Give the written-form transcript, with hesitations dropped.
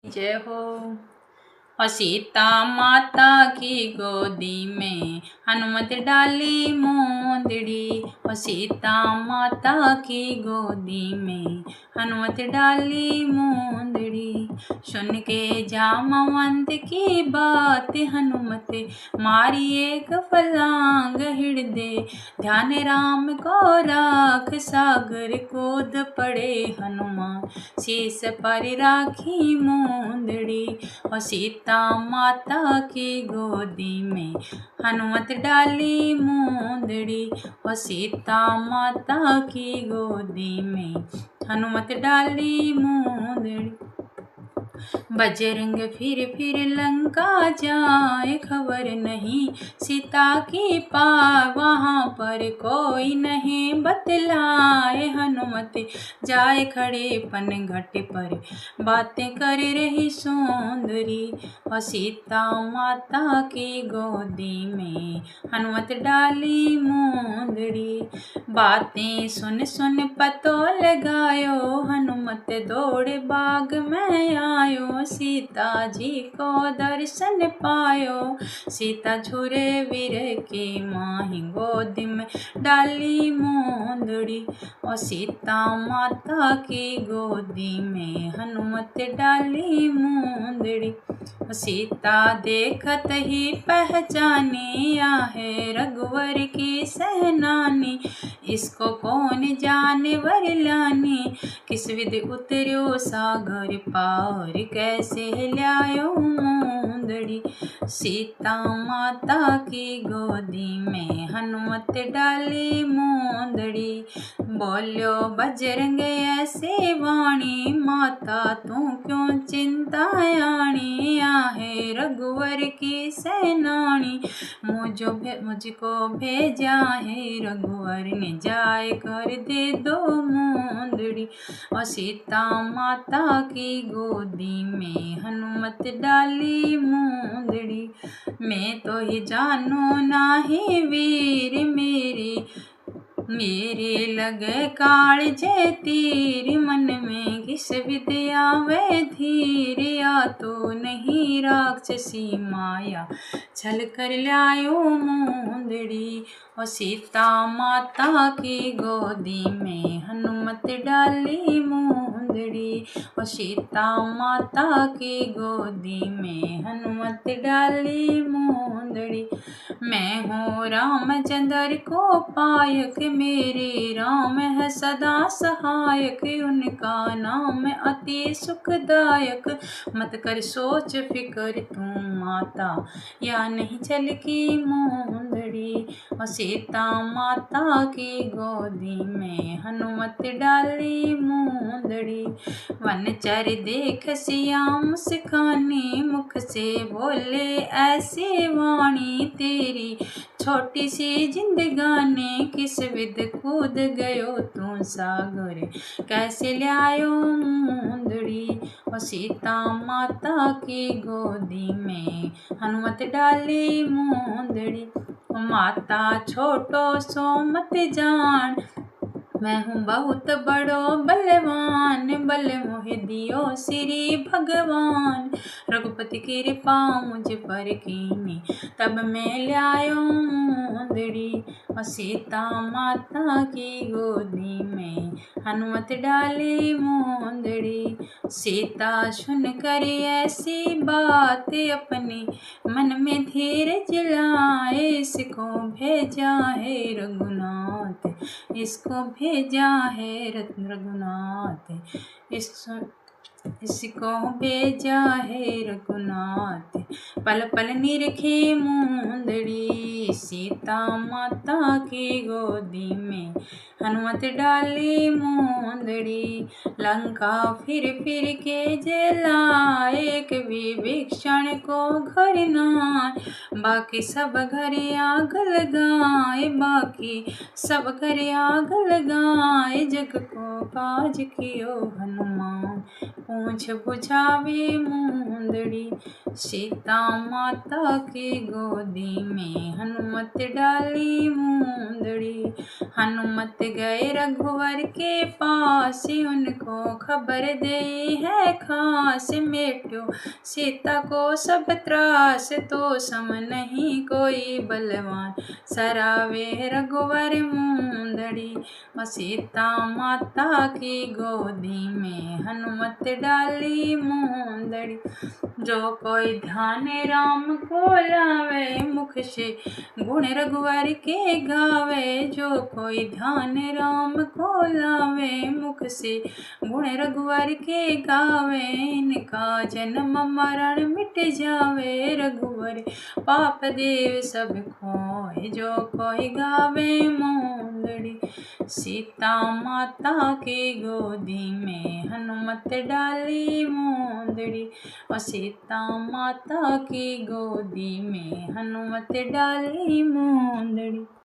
जय हो। और सीता माता की गोदी में हनुमत डाली मोंदड़ी। और सीता माता की गोदी में हनुमत डाली मोंदड़ी। सुन के जामवंत की बात हनुमत मारी एक फलांग हृदय। ध्यान राम को राख सागर कूद पड़े हनुमान। शीस पर राखी मोंदड़ी। और सीता माता की गोदी में हनुमत डाली मोंदड़ी। और सीता माता की गोदी में हनुमत डाली मोंदड़ी। बजरंग फिर लंका जाए, खबर नहीं सीता की पाए। वहाँ पर कोई नहीं बतलाए, हनुमत जाए खड़े पनघट पर बातें कर रही सुंदरी। और सीता माता की गोदी में हनुमत डाली मोंदड़ी। बातें सुन सुन पतो लगायो, हनुमत दौड़ बाग में आयो। सीता जी को दर्शन पायो, सीता झुरे वीर के माही गोदी में डाली मोंदड़ी। और सीता माता की गोदी में हनुमत डाली मोंदड़ी। सीता देखत ही पहचानी, या है रघुवर की सेनानी। इसको कौन जाने वर लानी, किस विधि उतर्यो सागर पार। कैसे ल्यायो मोंदड़ी। सीता माता की गोदी में हनुमत डाली मोंदड़ी। बोल्यो बजरंग ऐसे वाणी, माता तू क्यों चिंतायाणी। आहे रघुवर की सेनानी, मुझको भेजा है रघुवर ने। जाए कर दे दो मोंदड़ी। और सीता माता की गोदी में हनुमत डाली मोंदड़ी। मैं तो ही जानो नाही वीर, मेरे लगे काळजे तीर। मन में किस विद्या वे धीर, या तो नहीं राक्षसी माया छल कर लायो मोंदड़ी। और सीता माता की गोदी में हनुमत डाली मोंदड़ी। और सीता माता की गोदी में हनुमत डाली मोंदड़ी। मैं हूँ रामचंद्र को पायक, मेरे राम है सदा सहायक। उनका नाम अति सुखदायक, मत कर सोच फिकर तू माता, या नहीं चल की मोंदड़ी। और सीता माता की गोदी में हनुमत डाली मोंदड़ी। वनचर देख सियाम सिखानी, मुख से बोले ऐसी वाणी। तेरी छोटी सी जिंदगानी, किस विध कूद गयो तू सागर। कैसे ल्यायो मोंदड़ी। और सीता माता की गोदी में हनुमत डाली मोंदड़ी। माता छोटो सो मत जान, मैं हूँ बहुत बड़ो बलवान। बल मोह दियो श्री भगवान, रघुपति कृपा मुझ पर कीनी। तब मैं ल्यायो मोंदड़ी। और सीता माता की गोदी में हनुमत डाली मोंदड़ी। सीता सुन कर ऐसी बात, अपने मन में धीरज लाए। इसको भेजा है रघुनाथ, इसको भेजा है रघुनाथ। इसको भेजा है रघुनाथ। पल पल निरखे मोंदड़ी, सीता माता की गोदी में हनुमत डाली मोंदड़ी। लंका फिर के जलाए, एक विभीषण को घर नाय। बाकी सब घर आग लगाए, बाकी सब घर आग लगाए। जग को काज कियो हनुमान, पूंछ बुझावे मुंदड़ी। सीता माता की गोदी में हनुमत डाली मुंदड़ी। हनुमत गए रघुवर के पास, उनको खबर दे है खास। मेट्यो सीता को सब त्रास, तो सम नहीं कोई बलवान। सरावे रघुवर मुंदड़ी। सीता माता की गोदी में हनुमत डाली मुंदड़ी। जो कोई ध्यान राम को लावे, मुख से गुण रघुवर के गावे। जो कोई ध्यान राम को लावे, मुख से गुण रघुवर के गावे। इनका जन्म मरण मिट जावे, रघुवर पाप देव सब खोए। जो कोई गावे मुंदड़ी। सीता माता की गोदी में हनुमत डाली मुंदड़ी। और सीता माता की गोदी में हनुमत डाली मुंदड़ी।